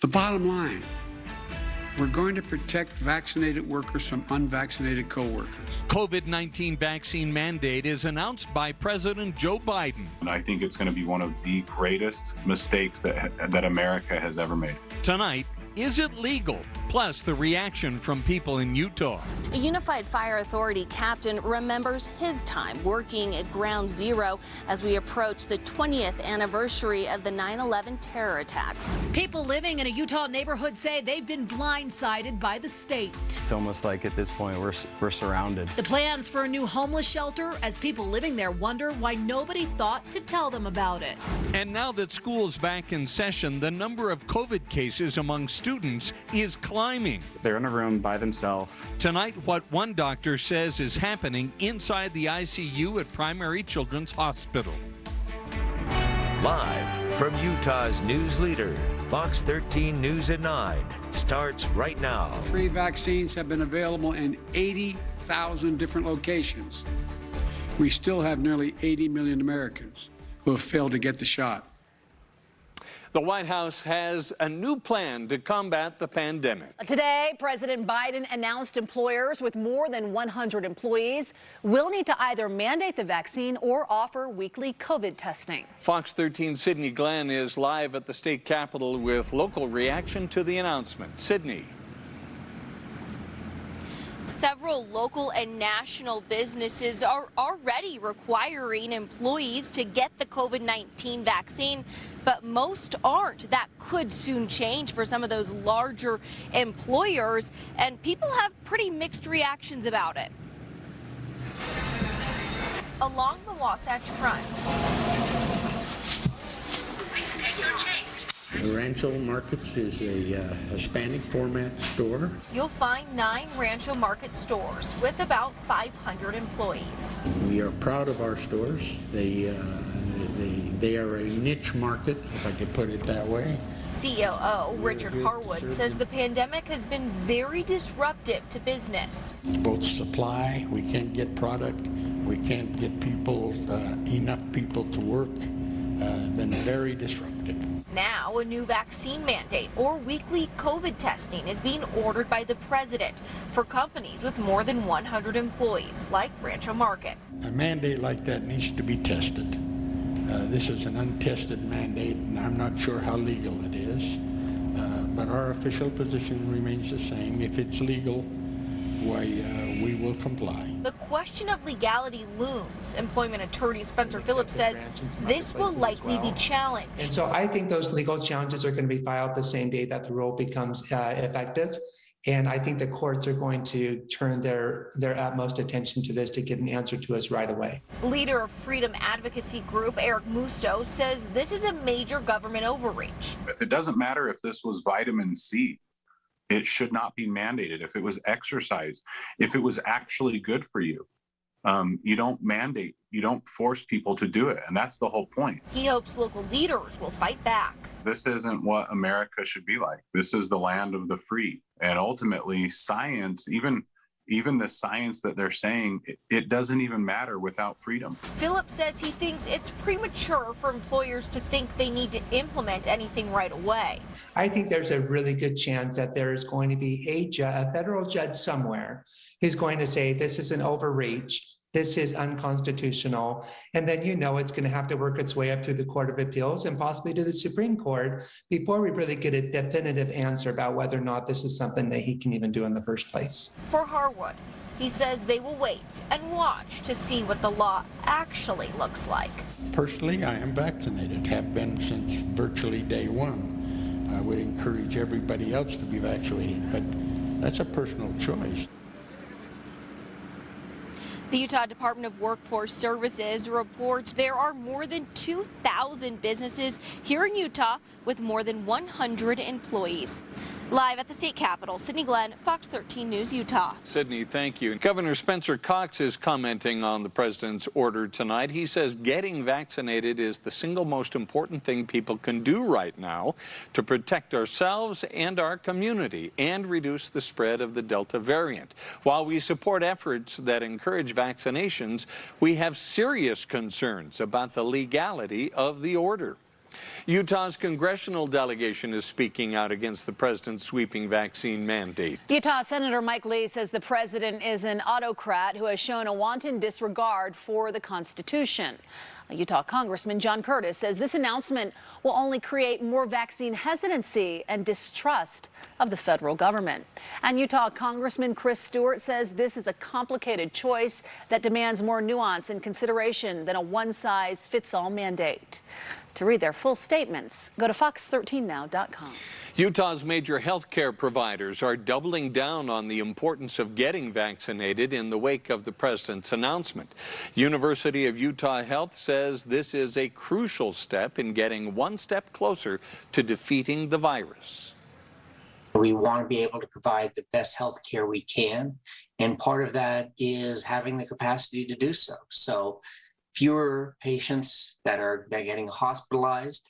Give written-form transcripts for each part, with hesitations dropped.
The bottom line, we're going to protect vaccinated workers from unvaccinated coworkers. COVID-19 vaccine mandate is announced by President Joe Biden. And I think it's going to be one of the greatest mistakes that America has ever made. Tonight, is it legal? Plus, the reaction from people in Utah. A Unified Fire Authority captain remembers his time working at Ground Zero as we approach the 20th anniversary of the 9/11 terror attacks. People living in a Utah neighborhood say they've been blindsided by the state. It's almost like at this point we're surrounded. The plans for a new homeless shelter as people living there wonder why nobody thought to tell them about it. And now that school's back in session, the number of COVID cases among students is climbing. They're in a room by themselves. Tonight, what one doctor says is happening inside the ICU at Primary Children's Hospital. Live from Utah's news leader, Fox 13 News at 9, starts right now. Free vaccines have been available in 80,000 different locations. We still have nearly 80 million Americans who have failed to get the shot. The White House has a new plan to combat the pandemic. Today, President Biden announced employers with more than 100 employees will need to either mandate the vaccine or offer weekly COVID testing. Fox 13 Sydney Glenn is live at the state capitol with local reaction to the announcement. Sydney. Several local and national businesses are already requiring employees to get the COVID-19 vaccine, but most aren't. That could soon change for some of those larger employers, and people have pretty mixed reactions about it. Along the Wasatch Front. Please take your change. Rancho Markets is a Hispanic format store. You'll find 9 Rancho Market stores with about 500 employees. We are proud of our stores. They are a niche market, if I could put it that way. COO Richard Harwood says the pandemic has been very disruptive to business. Both supply, we can't get product, we can't get people, enough people to work. Been very disruptive. Now, a new vaccine mandate or weekly COVID testing is being ordered by the president for companies with more than 100 employees, like Rancho Market. A mandate like that needs to be tested. This is an untested mandate, and I'm not sure how legal it is. But our official position remains the same. If it's legal, why, we will comply. The question of legality looms. Employment attorney Spencer Phillips says this will likely be challenged. And so I think those legal challenges are going to be filed the same day that the rule becomes effective. And I think the courts are going to turn their utmost attention to this to get an answer to us right away. Leader of Freedom Advocacy Group Eric Musto says this is a major government overreach. It doesn't matter if this was vitamin C. It should not be mandated. If it was exercise, if it was actually good for you, you don't mandate, you don't force people to do it. And that's the whole point. He hopes local leaders will fight back. This isn't what America should be like. This is the land of the free. And ultimately, science, even the science that they're saying, it doesn't even matter without freedom. Phillips says he thinks it's premature for employers to think they need to implement anything right away. I think there's a really good chance that there's going to be a federal judge somewhere who's going to say this is an overreach, this is unconstitutional, and then it's going to have to work its way up through the Court of Appeals and possibly to the Supreme Court before we really get a definitive answer about whether or not this is something that he can even do in the first place. For Harwood, he says they will wait and watch to see what the law actually looks like. Personally, I am vaccinated, have been since virtually day one. I would encourage everybody else to be vaccinated, but that's a personal choice. The Utah Department of Workforce Services reports there are more than 2,000 businesses here in Utah with more than 100 employees. Live at the state capitol, Sydney Glenn, Fox 13 News, Utah. Sydney, thank you. Governor Spencer Cox is commenting on the president's order tonight. He says getting vaccinated is the single most important thing people can do right now to protect ourselves and our community and reduce the spread of the Delta variant. While we support efforts that encourage vaccinations, we have serious concerns about the legality of the order. Utah's congressional delegation is speaking out against the president's sweeping vaccine mandate. Utah Senator Mike Lee says the president is an autocrat who has shown a wanton disregard for the Constitution. Utah Congressman John Curtis says this announcement will only create more vaccine hesitancy and distrust of the federal government. And Utah Congressman Chris Stewart says this is a complicated choice that demands more nuance and consideration than a one-size-fits-all mandate. To read their full statements, go to fox13now.com. Utah's major health care providers are doubling down on the importance of getting vaccinated in the wake of the president's announcement. University of Utah Health says this is a crucial step in getting one step closer to defeating the virus. We want to be able to provide the best health care we can, and part of that is having the capacity to do so. So fewer patients that are getting hospitalized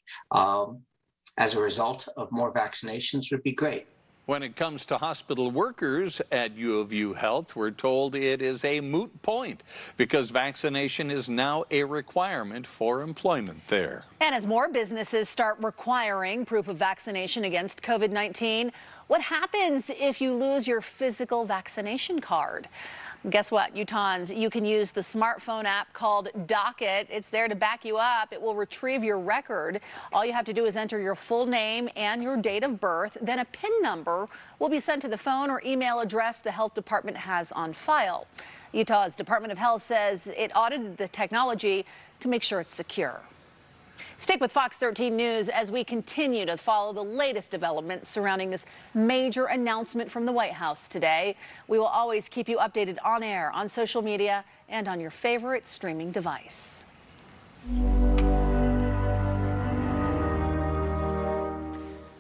as a result of more vaccinations would be great. When it comes to hospital workers at U of U Health, we're told it is a moot point because vaccination is now a requirement for employment there. And as more businesses start requiring proof of vaccination against COVID-19, what happens if you lose your physical vaccination card? Guess what, Utahns? You can use the smartphone app called Docket. It's there to back you up. It will retrieve your record. All you have to do is enter your full name and your date of birth. Then a PIN number will be sent to the phone or email address the health department has on file. Utah's Department of Health says it audited the technology to make sure it's secure. Stick with Fox 13 News as we continue to follow the latest developments surrounding this major announcement from the White House today. We will always keep you updated on air, on social media, and on your favorite streaming device.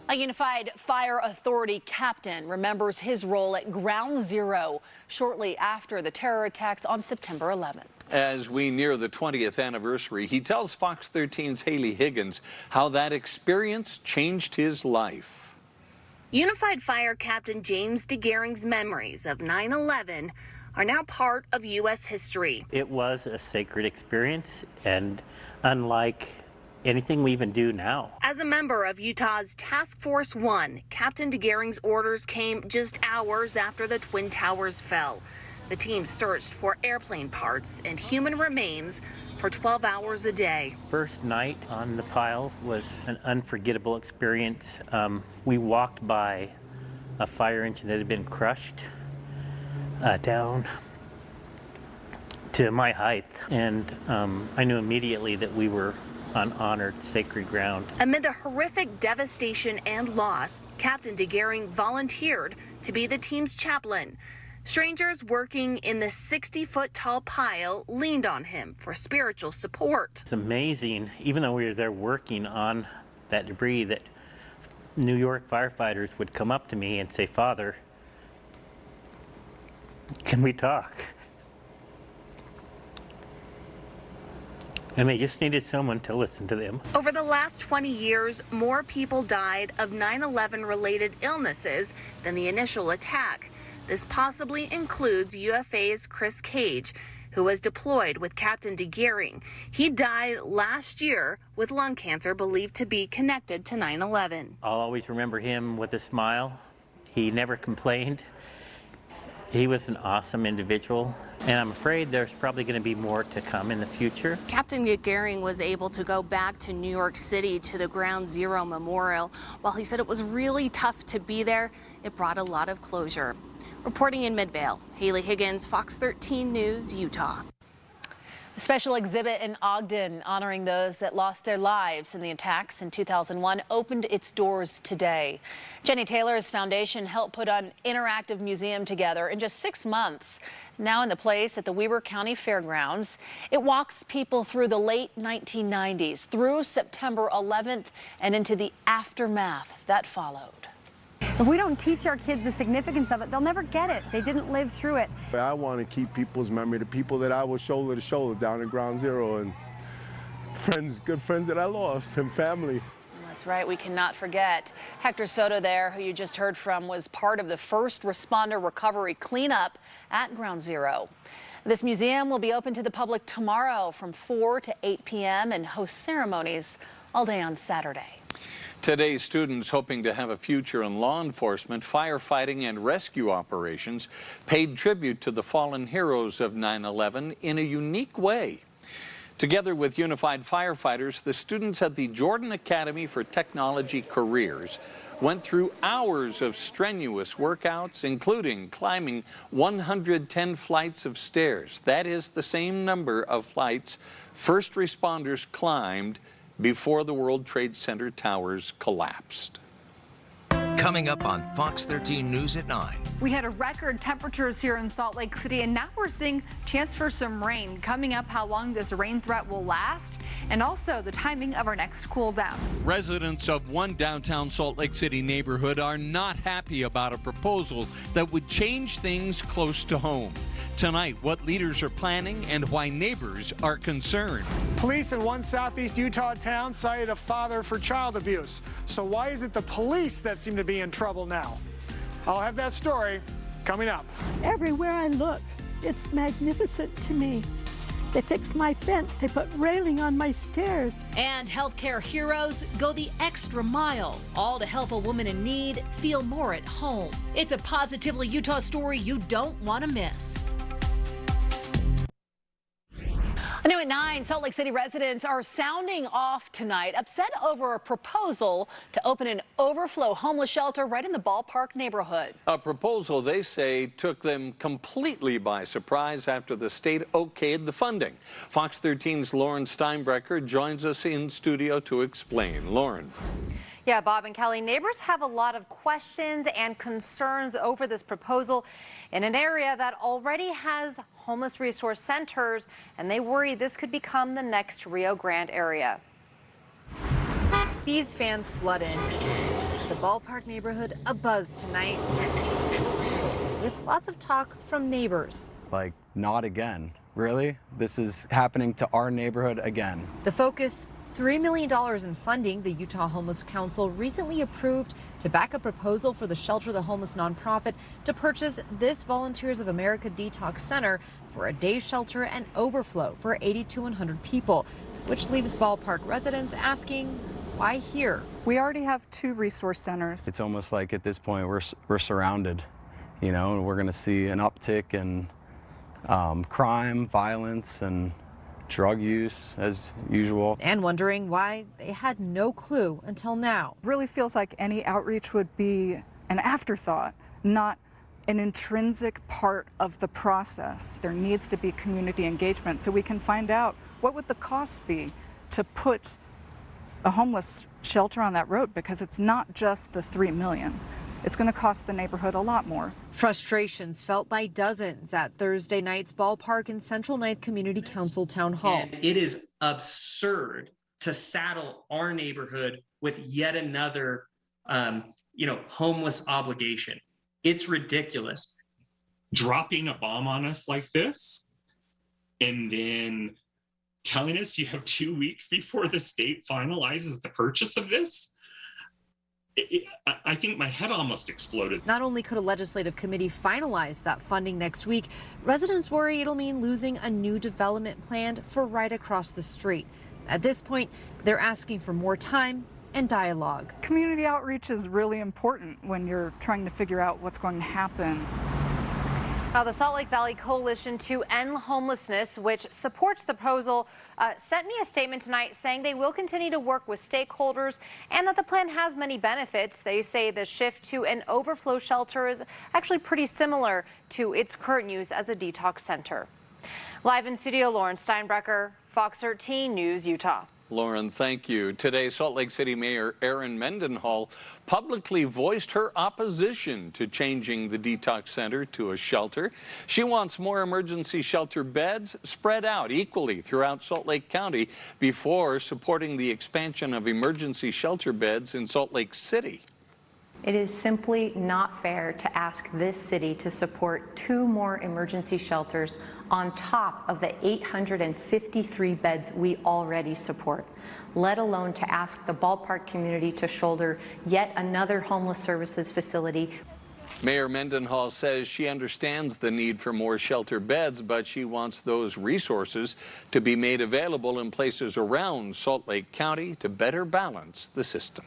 A Unified Fire Authority captain remembers his role at Ground Zero shortly after the terror attacks on September 11th. As we near the 20th anniversary, he tells Fox 13's Haley Higgins how that experience changed his life. Unified Fire Captain James DeGaring's memories of 9/11 are now part of U.S. history. It was a sacred experience and unlike anything we even do now. As a member of Utah's Task Force 1, Captain DeGaring's orders came just hours after the Twin Towers fell. The team searched for airplane parts and human remains for 12 hours a day. First night on the pile was an unforgettable experience. We walked by a fire engine that had been crushed down to my height, and I knew immediately that we were on honored, sacred ground. Amid the horrific devastation and loss, Captain DeGaring volunteered to be the team's chaplain. Strangers working in the 60-foot-tall pile leaned on him for spiritual support. It's amazing, even though we were there working on that debris, that New York firefighters would come up to me and say, "Father, can we talk?" And they just needed someone to listen to them. Over the last 20 years, more people died of 9/11 related illnesses than the initial attack. This possibly includes UFA's Chris Cage, who was deployed with Captain DeGaring. He died last year with lung cancer believed to be connected to 9/11. I'll always remember him with a smile. He never complained. He was an awesome individual, and I'm afraid there's probably going to be more to come in the future. Captain DeGaring was able to go back to New York City to the Ground Zero Memorial. While he said it was really tough to be there, it brought a lot of closure. Reporting in Midvale, Haley Higgins, Fox 13 News, Utah. A special exhibit in Ogden honoring those that lost their lives in the attacks in 2001 opened its doors today. Jenny Taylor's foundation helped put an interactive museum together in just 6 months. Now in the place at the Weber County Fairgrounds, it walks people through the late 1990s, through September 11th, and into the aftermath that followed. If we don't teach our kids the significance of it, they'll never get it. They didn't live through it. I want to keep people's memory, the people that I was shoulder to shoulder down at Ground Zero, and friends, good friends that I lost, and family. That's right, we cannot forget. Hector Soto there, who you just heard from, was part of the first responder recovery cleanup at Ground Zero. This museum will be open to the public tomorrow from 4 to 8 p.m. and host ceremonies all day on Saturday. Today, students hoping to have a future in law enforcement, firefighting, and rescue operations paid tribute to the fallen heroes of 9/11 in a unique way. Together with Unified Firefighters, the students at the Jordan Academy for Technology Careers went through hours of strenuous workouts, including climbing 110 flights of stairs. That is the same number of flights first responders climbed before the World Trade Center towers collapsed. Coming up on Fox 13 News at 9. We had a record temperatures here in Salt Lake City, and now we're seeing chance for some rain. Coming up, how long this rain threat will last, and also the timing of our next cool down. Residents of one downtown Salt Lake City neighborhood are not happy about a proposal that would change things close to home. Tonight, what leaders are planning and why neighbors are concerned. Police in one southeast Utah town cited a father for child abuse. So why is it the police that seem to be in trouble now? I'll have that story coming up. Everywhere I look, it's magnificent to me. They fixed my fence, they put railing on my stairs. And healthcare heroes go the extra mile, all to help a woman in need feel more at home. It's a Positively Utah story you don't want to miss. New at 9, Salt Lake City residents are sounding off tonight, upset over a proposal to open an overflow homeless shelter right in the Ballpark neighborhood. A proposal they say took them completely by surprise after the state okayed the funding. Fox 13's Lauren Steinbrecher joins us in studio to explain. Lauren. Yeah, Bob and Kelly, neighbors have a lot of questions and concerns over this proposal in an area that already has homeless resource centers, and they worry this could become the next Rio Grande area. Bees fans flood in. The Ballpark neighborhood abuzz tonight with lots of talk from neighbors. Like, not again. Really? This is happening to our neighborhood again. The focus, $3 million in funding the Utah Homeless Council recently approved to back a proposal for the Shelter the Homeless nonprofit to purchase this Volunteers of America Detox Center for a day shelter and overflow for 80 to 100 people, which leaves Ballpark residents asking, why here? We already have 2 resource centers. It's almost like at this point we're surrounded, you know, and we're going to see an uptick in crime, violence, and drug use as usual. And wondering why they had no clue until now. Really feels like any outreach would be an afterthought, not an intrinsic part of the process. There needs to be community engagement so we can find out what would the cost be to put a homeless shelter on that road, because it's not just the $3 million. It's going to cost the neighborhood a lot more. Frustrations felt by dozens at Thursday night's Ballpark and Central Ninth Community Council Town Hall. And it is absurd to saddle our neighborhood with yet another, homeless obligation. It's ridiculous. Dropping a bomb on us like this, and then telling us you have 2 weeks before the state finalizes the purchase of this. I think my head almost exploded. Not only could a legislative committee finalize that funding next week, residents worry it'll mean losing a new development planned for right across the street. At this point, they're asking for more time and dialogue. Community outreach is really important when you're trying to figure out what's going to happen. Now, the Salt Lake Valley Coalition to End Homelessness, which supports the proposal, sent me a statement tonight saying they will continue to work with stakeholders and that the plan has many benefits. They say the shift to an overflow shelter is actually pretty similar to its current use as a detox center. Live in studio, Lauren Steinbrecher, Fox 13 News, Utah. Lauren, thank you. Today, Salt Lake City Mayor Erin Mendenhall publicly voiced her opposition to changing the detox center to a shelter. She wants more emergency shelter beds spread out equally throughout Salt Lake County before supporting the expansion of emergency shelter beds in Salt Lake City. It is simply not fair to ask this city to support 2 more emergency shelters on top of the 853 beds we already support, let alone to ask the Ballpark community to shoulder yet another homeless services facility. Mayor Mendenhall says she understands the need for more shelter beds, but she wants those resources to be made available in places around Salt Lake County to better balance the system.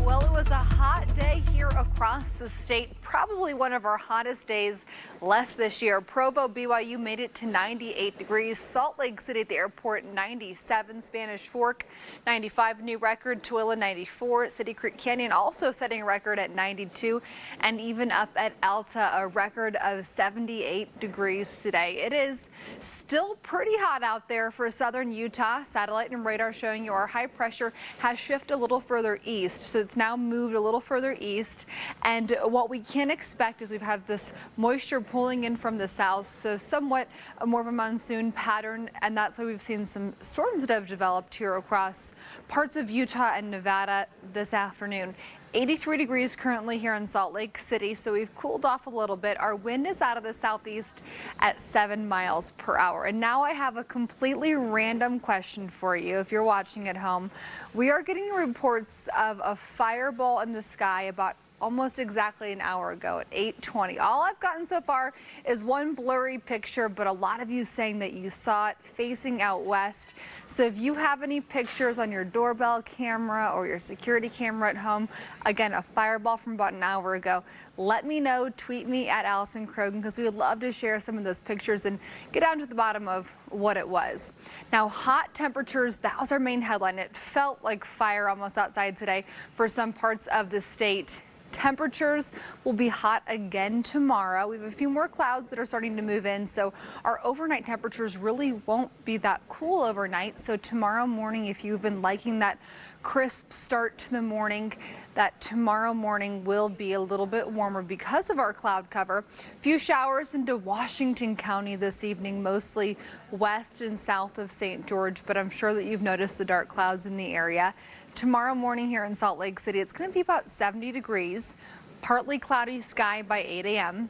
Well, it was a hot day here across the state, probably one of our hottest days left this year. Provo, BYU made it to 98 degrees. Salt Lake City at the airport, 97. Spanish Fork, 95, new record. Tooele, 94. City Creek Canyon also setting a record at 92. And even up at Alta, a record of 78 degrees today. It is still pretty hot out there for southern Utah. Satellite and radar showing you our high pressure has shifted a little further east. So it's now moved a little further east, and what we can expect is we've had this moisture pulling in from the south, so somewhat more of a monsoon pattern, and that's why we've seen some storms that have developed here across parts of Utah and Nevada this afternoon. 83 degrees currently here in Salt Lake City, so we've cooled off a little bit. Our wind is out of the southeast at 7 miles per hour. And now I have a completely random question for you if you're watching at home. We are getting reports of a fireball in the sky about almost exactly an hour ago at 8:20. All I've gotten so far is one blurry picture, but a lot of you saying that you saw it facing out west. So if you have any pictures on your doorbell camera or your security camera at home, again, a fireball from about an hour ago, let me know. Tweet me at Allison Krogan, because we would love to share some of those pictures and get down to the bottom of what it was. Now, hot temperatures, that was our main headline. It felt like fire almost outside today for some parts of the state. Temperatures will be hot again tomorrow. We have a few more clouds that are starting to move in, so our overnight temperatures really won't be that cool overnight. So tomorrow morning, if you've been liking that crisp start to the morning, that tomorrow morning will be a little bit warmer because of our cloud cover. A few showers into Washington County this evening, mostly west and south of St. George, but I'm sure that you've noticed the dark clouds in the area. Tomorrow morning here in Salt Lake City, it's going to be about 70 degrees, partly cloudy sky by 8 a.m.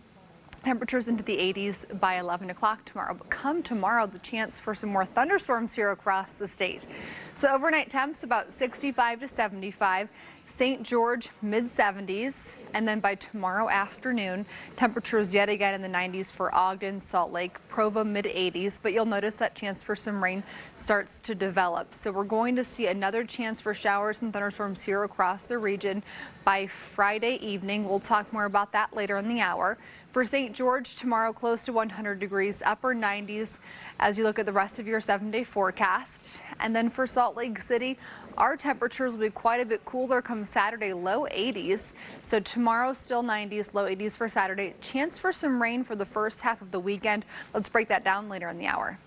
Temperatures into the 80s by 11 o'clock tomorrow. But come tomorrow, the chance for some more thunderstorms here across the state. So overnight temps about 65 to 75. St. George, mid-70s, and then by tomorrow afternoon, temperatures yet again in the 90s for Ogden, Salt Lake, Provo, mid-80s, but you'll notice that chance for some rain starts to develop. So we're going to see another chance for showers and thunderstorms here across the region by Friday evening. We'll talk more about that later in the hour. For St. George, tomorrow close to 100 degrees, upper 90s as you look at the rest of your 7-day forecast. And then for Salt Lake City, our temperatures will be quite a bit cooler come Saturday, low 80s. So tomorrow still 90s, low 80s for Saturday. Chance for some rain for the first half of the weekend. Let's break that down later in the hour.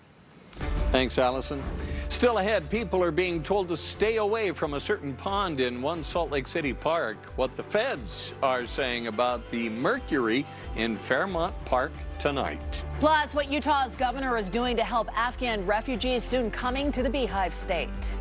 Thanks, Allison. Still ahead, people are being told to stay away from a certain pond in one Salt Lake City park. What the feds are saying about the mercury in Fairmont Park tonight. Plus, what Utah's governor is doing to help Afghan refugees soon coming to the Beehive State.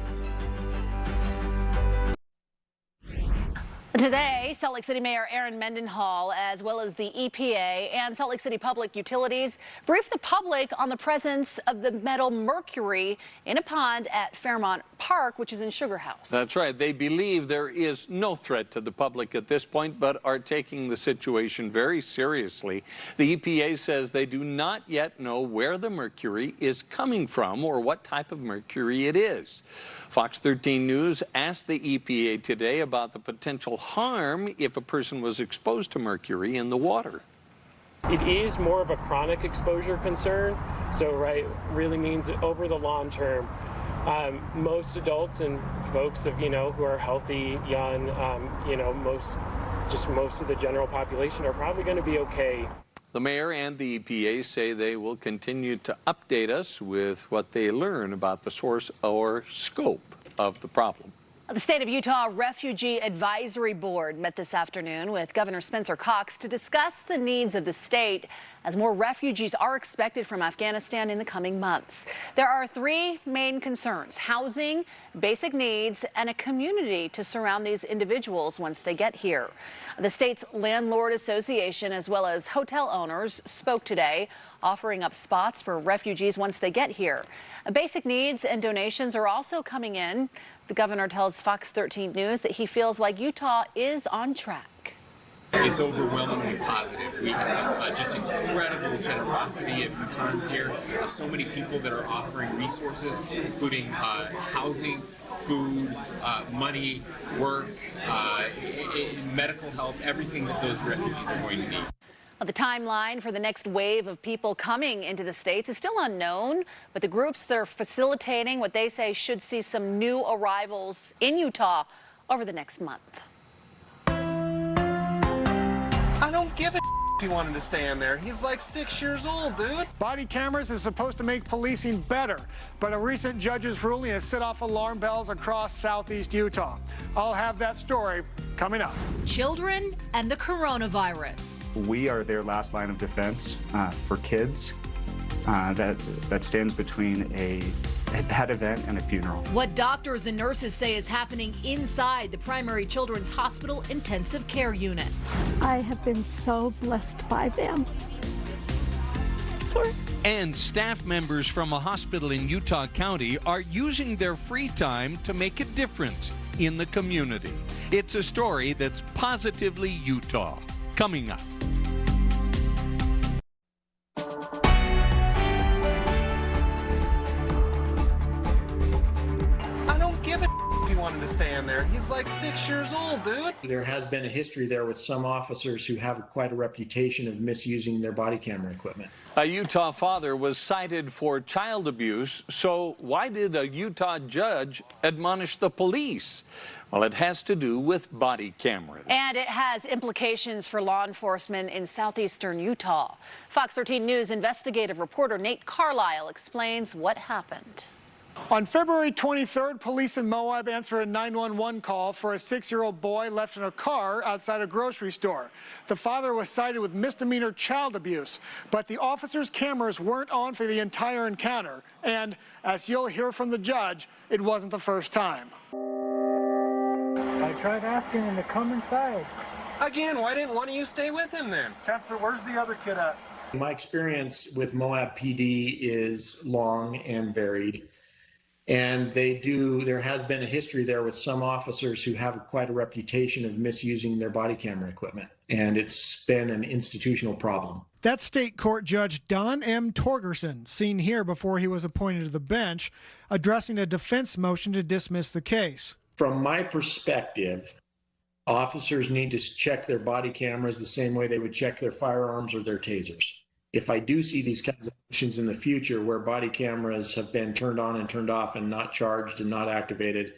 Today, Salt Lake City Mayor Erin Mendenhall, as well as the EPA and Salt Lake City Public Utilities, briefed the public on the presence of the metal mercury in a pond at Fairmont Park, which is in Sugar House. That's right. They believe there is no threat to the public at this point, but are taking the situation very seriously. The EPA says they do not yet know where the mercury is coming from or what type of mercury it is. Fox 13 News asked the EPA today about the potential harm if a person was exposed to mercury in the water. It is more of a chronic exposure concern, so really means over the long term. Most adults and folks who are healthy, young, most of the general population are probably going to be okay. The mayor and the EPA say they will continue to update us with what they learn about the source or scope of the problem. The State of Utah Refugee Advisory Board met this afternoon with Governor Spencer Cox to discuss the needs of the state as more refugees are expected from Afghanistan in the coming months. There are three main concerns: housing, basic needs, and a community to surround these individuals once they get here. The state's landlord association, as well as hotel owners, spoke today, offering up spots for refugees once they get here. Basic needs and donations are also coming in. The governor tells Fox 13 News that he feels like Utah is on track. It's overwhelmingly positive. We have just incredible generosity of Utahns here. So many people that are offering resources, including housing, food, money, work, medical help, everything that those refugees are going to need. Well, the timeline for the next wave of people coming into the States is still unknown, but the groups that are facilitating what they say should see some new arrivals in Utah over the next month. I don't give a if he wanted to stay in there. He's like 6 years old, dude. Body cameras is supposed to make policing better, but a recent judge's ruling has set off alarm bells across southeast Utah. I'll have that story coming up. Children and the coronavirus. We are their last line of defense for kids. That stands between that event and a funeral. What doctors and nurses say is happening inside the Primary Children's Hospital intensive care unit. I have been so blessed by them. Sorry. And staff members from a hospital in Utah County are using their free time to make a difference in the community. It's a story that's positively Utah. Coming up. Wanted to stay in there. He's like 6 years old, dude. There has been a history there with some officers who have quite a reputation of misusing their body camera equipment. A Utah father was cited for child abuse, so why did a Utah judge admonish the police? Well, it has to do with body cameras. And it has implications for law enforcement in southeastern Utah. Fox 13 News investigative reporter Nate Carlisle explains what happened. On February 23rd, police in Moab answered a 911 call for a 6-year-old boy left in a car outside a grocery store. The father was cited with misdemeanor child abuse, but the officer's cameras weren't on for the entire encounter. And as you'll hear from the judge, it wasn't the first time. I tried asking him to come inside. Again, why didn't one of you stay with him then? Counselor, where's the other kid at? My experience with Moab PD is long and varied. And there has been a history there with some officers who have quite a reputation of misusing their body camera equipment. And it's been an institutional problem. That's State Court Judge Don M. Torgerson, seen here before he was appointed to the bench, addressing a defense motion to dismiss the case. From my perspective, officers need to check their body cameras the same way they would check their firearms or their tasers. If I do see these kinds of actions in the future where body cameras have been turned on and turned off and not charged and not activated,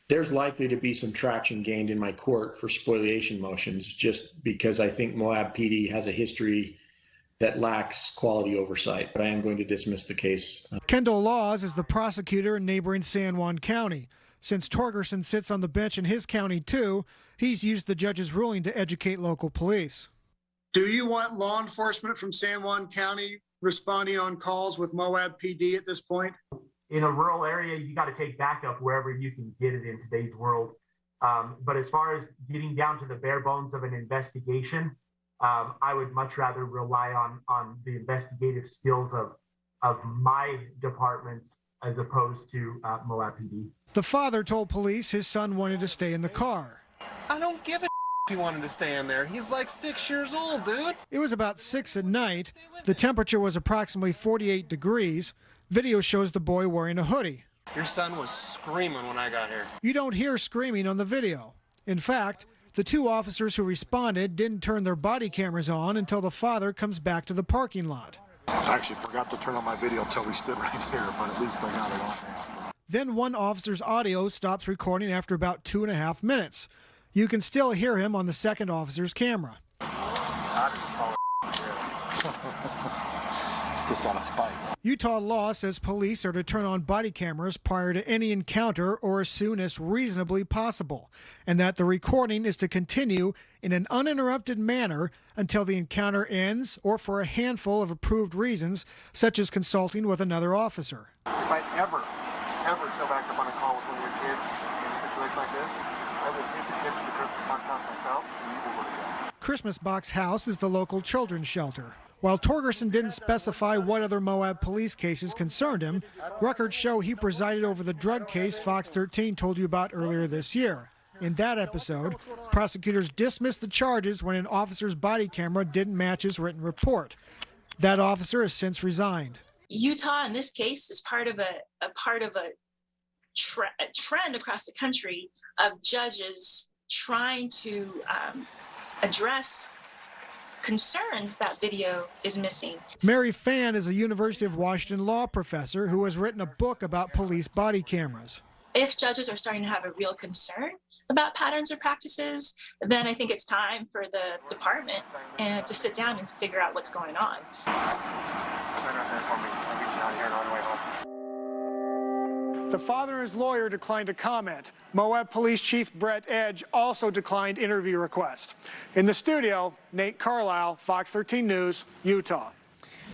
there's likely to be some traction gained in my court for spoliation motions, just because I think Moab PD has a history that lacks quality oversight. But I am going to dismiss the case. Kendall Laws is the prosecutor in neighboring San Juan County. Since Torgerson sits on the bench in his county too, he's used the judge's ruling to educate local police. Do you want law enforcement from San Juan County responding on calls with Moab PD at this point? In a rural area, you got to take backup wherever you can get it in today's world. But as far as getting down to the bare bones of an investigation, I would much rather rely on the investigative skills of my departments as opposed to Moab PD. The father told police his son wanted to stay in the car. I don't give a he wanted to stay in there. He's like 6 years old, dude. It was about 6 at night. The temperature was approximately 48 degrees. Video shows the boy wearing a hoodie. Your son was screaming when I got here. You don't hear screaming on the video. In fact, the two officers who responded didn't turn their body cameras on until the father comes back to the parking lot. I actually forgot to turn on my video until we stood right here, but at least I got it on now. Then one officer's audio stops recording after about 2.5 minutes. You can still hear him on the second officer's camera. Just on a spike. Utah law says police are to turn on body cameras prior to any encounter or as soon as reasonably possible, and that the recording is to continue in an uninterrupted manner until the encounter ends or for a handful of approved reasons, such as consulting with another officer. If I ever go back up on a call with one of your kids in a situation like this, I would take the kids to the Christmas Box House myself, and you will go to jail. Christmas Box House is the local children's shelter. While Torgerson didn't specify what other Moab police cases concerned him, records show he presided over the drug case Fox 13 told you about earlier this year. In that episode, prosecutors dismissed the charges when an officer's body camera didn't match his written report. That officer has since resigned. Utah, in this case, is part of a trend across the country of judges trying to address concerns that video is missing. Mary Phan is a University of Washington law professor who has written a book about police body cameras. If judges are starting to have a real concern about patterns or practices, then I think it's time for the department to sit down and figure out what's going on. The father and his lawyer declined to comment. Moab Police Chief Brett Edge also declined interview requests. In the studio, Nate Carlisle, Fox 13 News, Utah.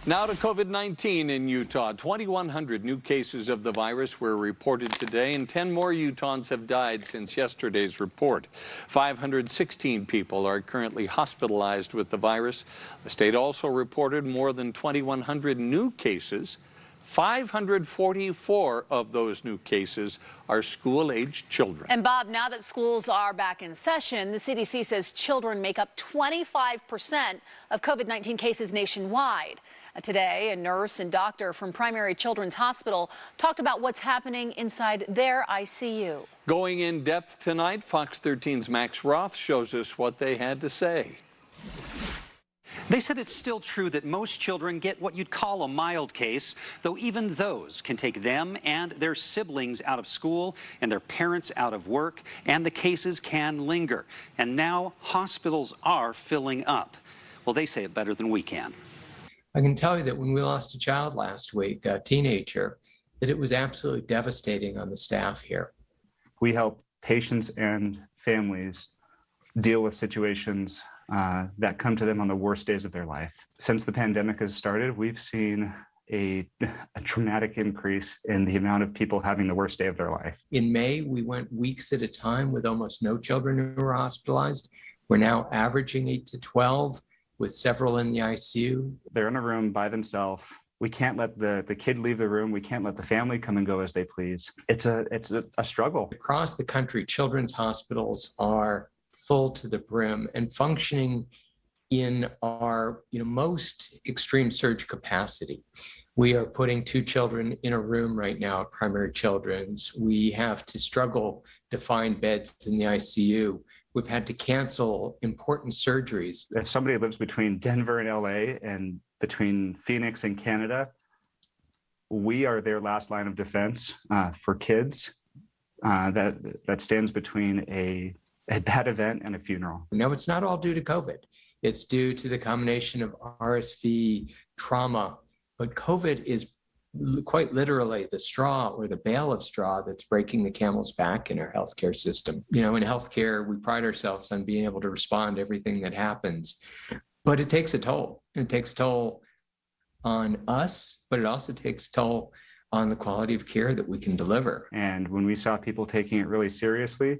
Now to COVID-19 in Utah. 2,100 new cases of the virus were reported today, and 10 more Utahns have died since yesterday's report. 516 people are currently hospitalized with the virus. The state also reported more than 2,100 new cases. 544 of those new cases are school-aged children. And Bob, now that schools are back in session, the CDC says children make up 25% of COVID-19 cases nationwide. Today, a nurse and doctor from Primary Children's Hospital talked about what's happening inside their ICU. Going in depth tonight, Fox 13's Max Roth shows us what they had to say. They said it's still true that most children get what you'd call a mild case, though even those can take them and their siblings out of school and their parents out of work, and the cases can linger. And now hospitals are filling up. Well, they say it better than we can. I can tell you that when we lost a child last week, a teenager, that it was absolutely devastating on the staff here. We help patients and families deal with situations that come to them on the worst days of their life. Since the pandemic has started, we've seen a dramatic increase in the amount of people having the worst day of their life. In May, we went weeks at a time with almost no children who were hospitalized. We're now averaging 8 to 12 with several in the ICU. They're in a room by themselves. We can't let the kid leave the room. We can't let the family come and go as they please. It's a struggle. Across the country, children's hospitals are full to the brim and functioning in our most extreme surge capacity. We are putting 2 children in a room right now at Primary Children's. We have to struggle to find beds in the ICU. We've had to cancel important surgeries. If somebody lives between Denver and LA and between Phoenix and Canada, we are their last line of defense for kids that stands between a bad event and a funeral. No, it's not all due to COVID. It's due to the combination of RSV, trauma, but COVID is quite literally the straw or the bale of straw that's breaking the camel's back in our healthcare system. In healthcare, we pride ourselves on being able to respond to everything that happens, but it takes a toll. It takes a toll on us, but it also takes a toll on the quality of care that we can deliver. And when we saw people taking it really seriously,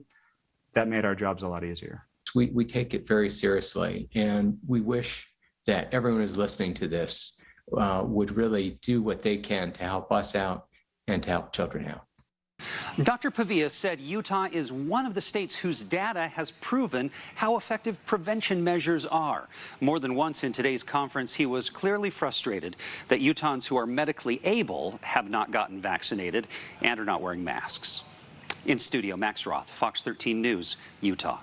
that made our jobs a lot easier. We take it very seriously, and we wish that everyone who's listening to this would really do what they can to help us out and to help children out. Dr. Pavia said Utah is one of the states whose data has proven how effective prevention measures are. More than once in today's conference, he was clearly frustrated that Utahns who are medically able have not gotten vaccinated and are not wearing masks. In studio, Max Roth, Fox 13 News, Utah.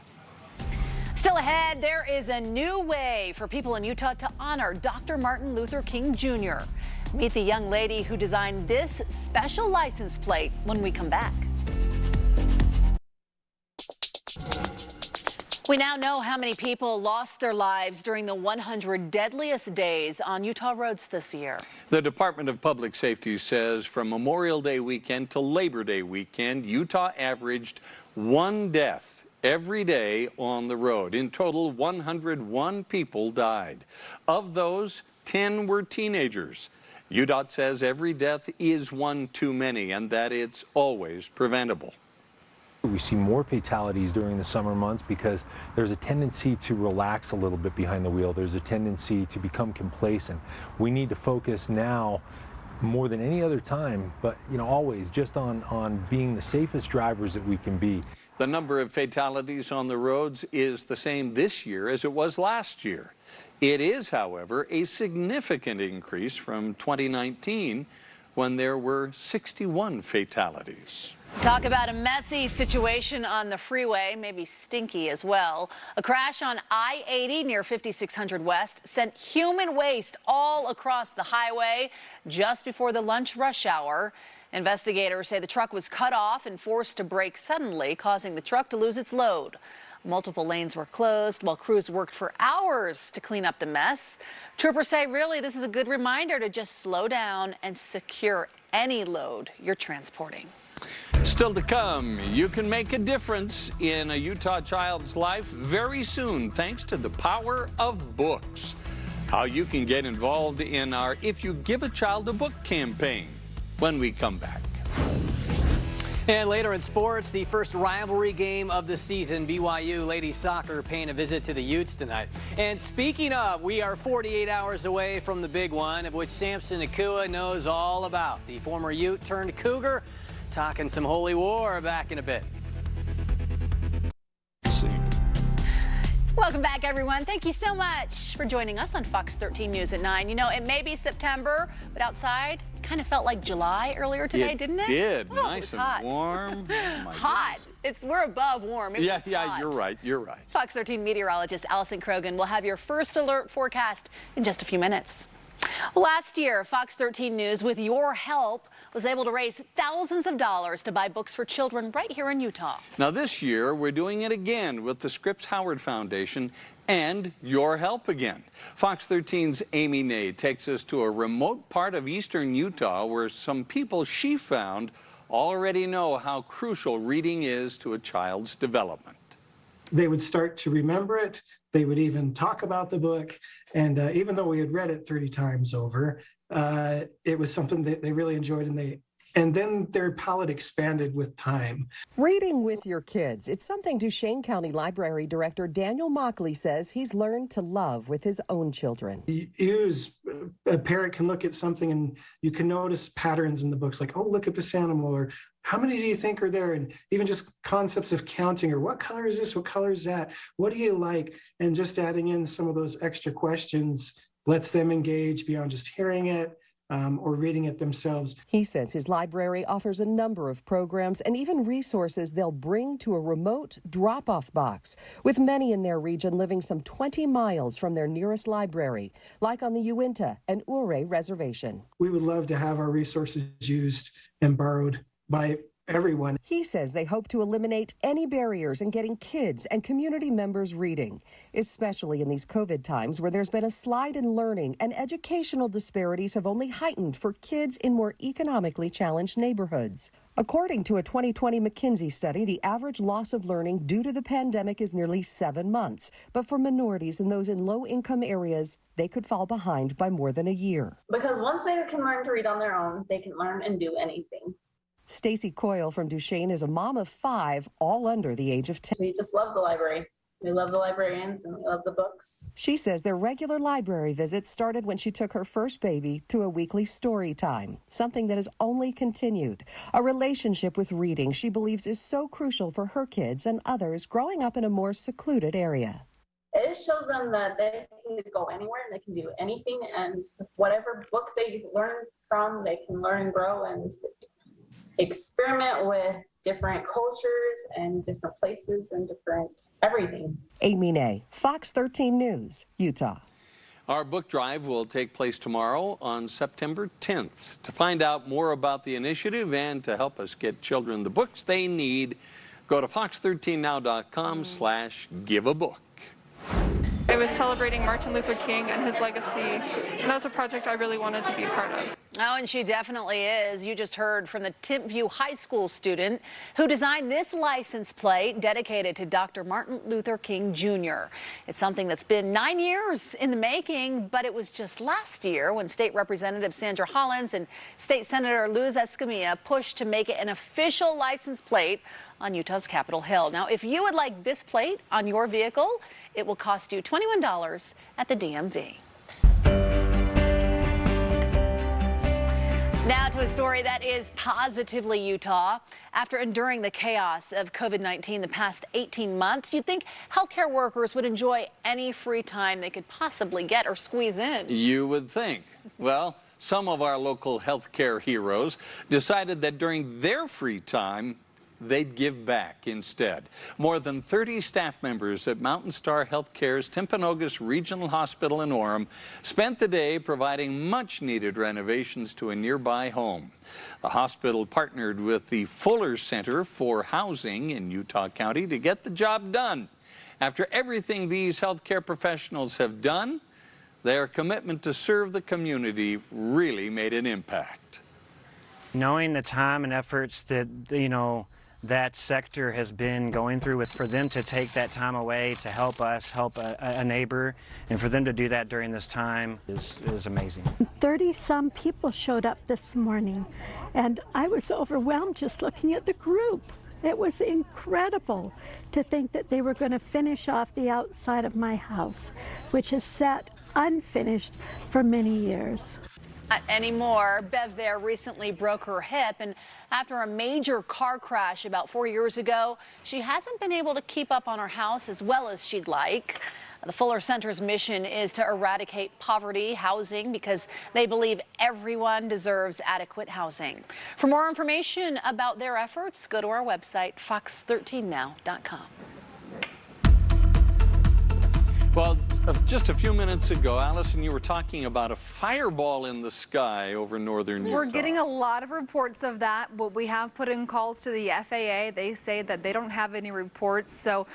Still ahead, there is a new way for people in Utah to honor Dr. Martin Luther King Jr. Meet the young lady who designed this special license plate when we come back. We now know how many people lost their lives during the 100 deadliest days on Utah roads this year. The Department of Public Safety says from Memorial Day weekend to Labor Day weekend, Utah averaged 1 death every day on the road. In total, 101 people died. Of those, 10 were teenagers. UDOT says every death is one too many and that it's always preventable. We see more fatalities during the summer months because there's a tendency to relax a little bit behind the wheel. There's a tendency to become complacent. We need to focus now more than any other time, but always just on being the safest drivers that we can be. The number of fatalities on the roads is the same this year as it was last year. It is, however, a significant increase from 2019 when there were 61 fatalities. Talk about a messy situation on the freeway, maybe stinky as well. A crash on I-80 near 5600 West sent human waste all across the highway just before the lunch rush hour. Investigators say the truck was cut off and forced to brake suddenly, causing the truck to lose its load. Multiple lanes were closed while crews worked for hours to clean up the mess. Troopers say really this is a good reminder to just slow down and secure any load you're transporting. Still to come, you can make a difference in a Utah child's life very soon thanks to the power of books. How you can get involved in our If You Give a Child a Book campaign when we come back. And later in sports, the first rivalry game of the season, BYU ladies soccer paying a visit to the Utes tonight. And speaking of, we are 48 hours away from the big one, of which Samson Nacua knows all about. The former Ute turned Cougar, talking some holy war back in a bit. Welcome back, everyone. Thank you so much for joining us on Fox 13 News at 9. It may be September, but outside it kind of felt like July earlier today, didn't it? It did. Oh, nice it was and hot. warm. Oh, Hot. We're above warm. It was hot. You're right. You're right. Fox 13 meteorologist Allison Krogan will have your first alert forecast in just a few minutes. Last year, Fox 13 News, with your help, was able to raise thousands of dollars to buy books for children right here in Utah. Now this year, we're doing it again with the Scripps Howard Foundation and your help again. Fox 13's Amy Ney takes us to a remote part of eastern Utah where some people she found already know how crucial reading is to a child's development. They would start to remember it. They would even talk about the book. And even though we had read it 30 times over, it was something that they really enjoyed, and then their palate expanded with time. Reading with your kids. It's something Duchesne County Library Director Daniel Mockley says he's learned to love with his own children. A parent can look at something and you can notice patterns in the books, like, oh, look at this animal, or how many do you think are there? And even just concepts of counting, or what color is this? What color is that? What do you like? And just adding in some of those extra questions lets them engage beyond just hearing it. Or reading it themselves. He says his library offers a number of programs and even resources they'll bring to a remote drop-off box, with many in their region living some 20 miles from their nearest library, like on the Uinta and Ouray Reservation. We would love to have our resources used and borrowed by everyone. He says they hope to eliminate any barriers in getting kids and community members reading, especially in these COVID times where there's been a slide in learning and educational disparities have only heightened for kids in more economically challenged neighborhoods. According to a 2020 McKinsey study, the average loss of learning due to the pandemic is nearly 7 months. But for minorities and those in low-income areas, they could fall behind by more than a year. Because once they can learn to read on their own, they can learn and do anything. Stacy Coyle from Duchesne is a mom of 5, all under the age of 10. We just love the library. We love the librarians and we love the books. She says their regular library visits started when she took her first baby to a weekly story time, something that has only continued. A relationship with reading she believes is so crucial for her kids and others growing up in a more secluded area. It shows them that they can go anywhere and they can do anything, and whatever book they learn from, they can learn and grow and experiment with different cultures and different places and different everything. Amy Ney, Fox 13 News, Utah. Our book drive will take place tomorrow on September 10th. To find out more about the initiative and to help us get children the books they need, go to fox13now.com/giveabook. It was celebrating Martin Luther King and his legacy, and that's a project I really wanted to be part of. Oh, and she definitely is. You just heard from the Timpview High School student who designed this license plate dedicated to Dr. Martin Luther King Jr. It's something that's been 9 years in the making, but it was just last year when State Representative Sandra Hollins and State Senator Luz Escamilla pushed to make it an official license plate on Utah's Capitol Hill. Now, if you would like this plate on your vehicle, it will cost you $21 at the DMV. Now to a story that is positively Utah. After enduring the chaos of COVID-19 the past 18 months, you'd think healthcare workers would enjoy any free time they could possibly get or squeeze in. You would think. Well, some of our local healthcare heroes decided that during their free time, they'd give back instead. More than 30 staff members at Mountain Star Healthcare's Timpanogos Regional Hospital in Orem spent the day providing much-needed renovations to a nearby home. The hospital partnered with the Fuller Center for Housing in Utah County to get the job done. After everything these healthcare professionals have done, their commitment to serve the community really made an impact. Knowing the time and efforts that, that sector has been going through, for them to take that time away to help us, help a neighbor, and for them to do that during this time is amazing. 30-some people showed up this morning, and I was overwhelmed just looking at the group. It was incredible to think that they were going to finish off the outside of my house, which is sat unfinished for many years. Not anymore. Bev there recently broke her hip, and after a major car crash about 4 years ago, she hasn't been able to keep up on her house as well as she'd like. The Fuller Center's mission is to eradicate poverty housing because they believe everyone deserves adequate housing. For more information about their efforts, go to our website, fox13now.com. Well, just a few minutes ago, Allison, you were talking about a fireball in the sky over northern Utah. We're getting a lot of reports of that, but we have put in calls to the FAA. They say that they don't have any reports. So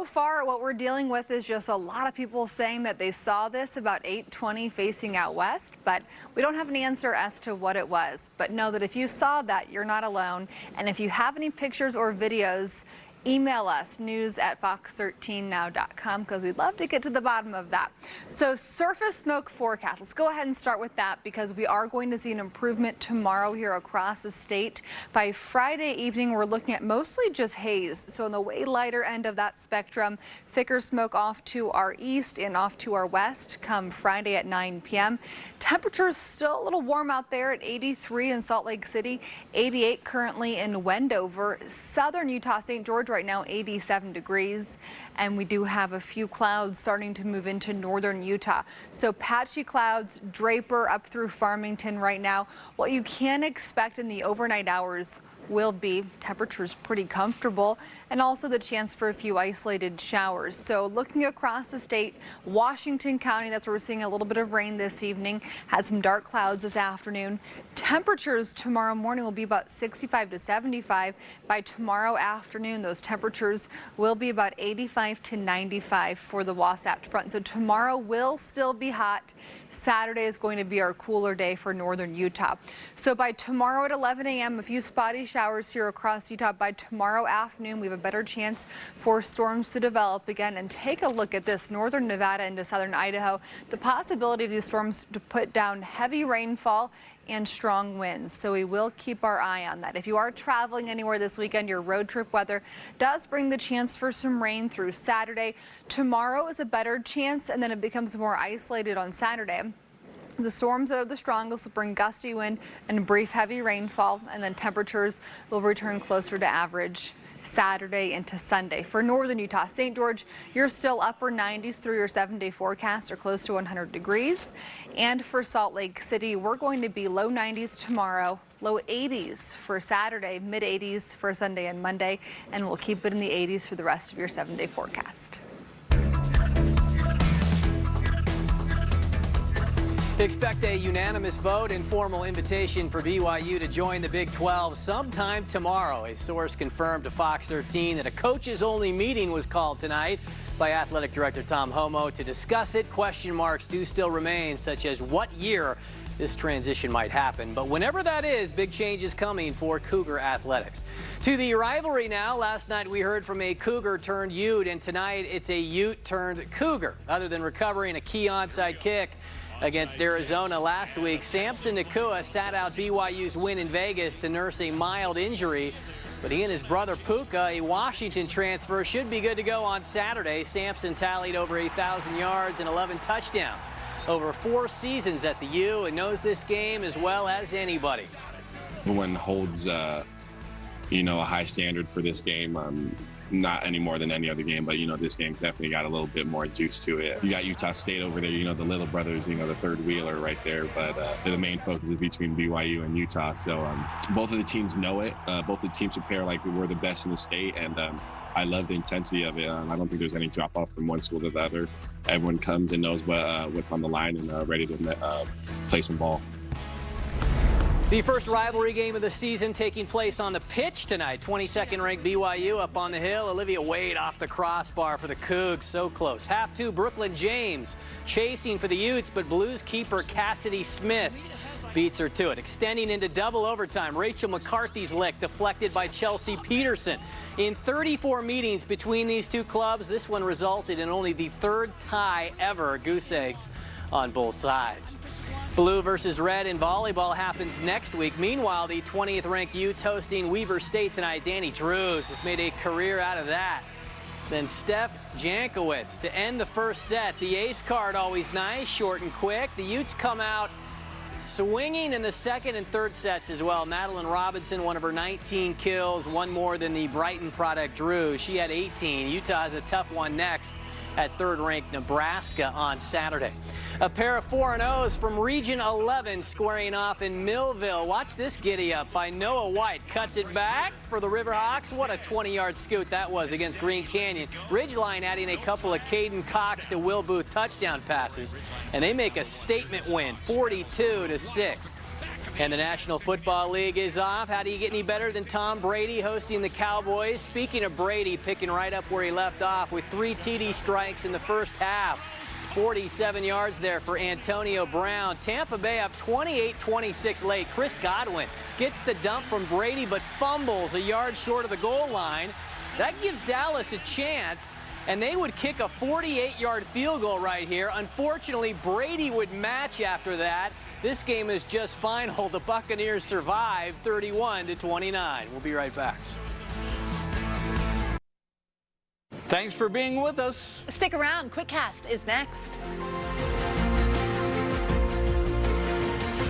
far, what we're dealing with is just a lot of people saying that they saw this about 8:20 facing out west, but we don't have an answer as to what it was. But know that if you saw that, you're not alone. And if you have any pictures or videos, email us, news@fox13now.com, because we'd love to get to the bottom of that. So surface smoke forecast. Let's go ahead and start with that because we are going to see an improvement tomorrow here across the state. By Friday evening, we're looking at mostly just haze. So on the way lighter end of that spectrum, thicker smoke off to our east and off to our west come Friday at 9 p.m. Temperatures still a little warm out there at 83 in Salt Lake City, 88 currently in Wendover. Southern Utah, St. George right now 87 degrees, and we do have a few clouds starting to move into northern Utah. So patchy clouds, Draper up through Farmington right now. What you can expect in the overnight hours will be temperatures pretty comfortable, and also the chance for a few isolated showers. So looking across the state, Washington County, that's where we're seeing a little bit of rain this evening, had some dark clouds this afternoon. Temperatures tomorrow morning will be about 65 to 75. By tomorrow afternoon, those temperatures will be about 85 to 95 for the Wasatch Front. So tomorrow will still be hot. Saturday is going to be our cooler day for northern Utah. So by tomorrow at 11 a.m., a few spotty showers here across Utah. By tomorrow afternoon, we have a better chance for storms to develop again. And take a look at this, northern Nevada into southern Idaho. The possibility of these storms to put down heavy rainfall and strong winds. So we will keep our eye on that. If you are traveling anywhere this weekend, your road trip weather does bring the chance for some rain through Saturday. Tomorrow is a better chance, and then it becomes more isolated on Saturday. The storms that are the strongest will bring gusty wind and brief heavy rainfall, and then temperatures will return closer to average Saturday into Sunday. For northern Utah, St. George, you're still upper 90s through your 7-day forecast, or close to 100 degrees. And for Salt Lake City, we're going to be low 90s tomorrow, low 80s for Saturday, mid 80s for Sunday and Monday, and we'll keep it in the 80s for the rest of your 7-day forecast. Expect a unanimous vote and formal invitation for BYU to join the Big 12 sometime tomorrow. A source confirmed to Fox 13 that a coaches-only meeting was called tonight by Athletic Director Tom Homo to discuss it. Question marks do still remain, such as what year this transition might happen. But whenever that is, big change is coming for Cougar athletics. To the rivalry now. Last night we heard from a Cougar turned Ute, and tonight it's a Ute turned Cougar. Other than recovering a key onside kick against Arizona last week, Samson Nakua sat out BYU's win in Vegas to nurse a mild injury. But he and his brother Puka, a Washington transfer, should be good to go on Saturday. Sampson tallied over 1,000 yards and 11 touchdowns over 4 seasons at the U and knows this game as well as anybody. Everyone holds, a high standard for this game. Not any more than any other game, but this game's definitely got a little bit more juice to it. You got Utah State over there, the little brothers, the third wheeler right there, but the main focus is between BYU and Utah. So both of the teams know it. Both of the teams prepare like we're the best in the state, and I love the intensity of it. I don't think there's any drop off from one school to the other. Everyone comes and knows what's on the line and ready to play some ball. The first rivalry game of the season taking place on the pitch tonight. 22nd ranked BYU up on the hill. Olivia Wade off the crossbar for the Cougs. So close. Half 2, Brooklyn James chasing for the Utes, but Blues keeper Cassidy Smith beats her to it. Extending into double overtime, Rachel McCarthy's lick deflected by Chelsea Peterson. In 34 meetings between these two clubs, this one resulted in only the 3rd tie ever. Goose eggs on both sides. Blue versus red in volleyball happens next week. Meanwhile, the 20th ranked Utes hosting Weber State tonight. Danny Drews has made a career out of that. Then Steph Jankowicz to end the first set. The ace card always nice, short and quick. The Utes come out swinging in the second and third sets as well. Madeline Robinson, one of her 19 kills, one more than the Brighton product Drew. She had 18. Utah has a tough one next at 3rd-ranked Nebraska on Saturday. A pair of 4-0s from Region 11 squaring off in Millville. Watch this giddy-up by Noah White. Cuts it back for the Riverhawks. What a 20-yard scoot that was against Green Canyon. Ridgeline adding a couple of Caden Cox to Will Booth touchdown passes, and they make a statement win, 42-6. And the National Football League is off. How do you get any better than Tom Brady hosting the Cowboys? Speaking of Brady, picking right up where he left off with 3 TD strikes in the first half. 47 yards there for Antonio Brown. Tampa Bay up 28-26 late. Chris Godwin gets the dump from Brady but fumbles a yard short of the goal line. That gives Dallas a chance, and they would kick a 48-yard field goal right here. Unfortunately, Brady would match after that. This game is just final. The Buccaneers survive 31-29. We'll be right back. Thanks for being with us. Stick around. QuickCast is next.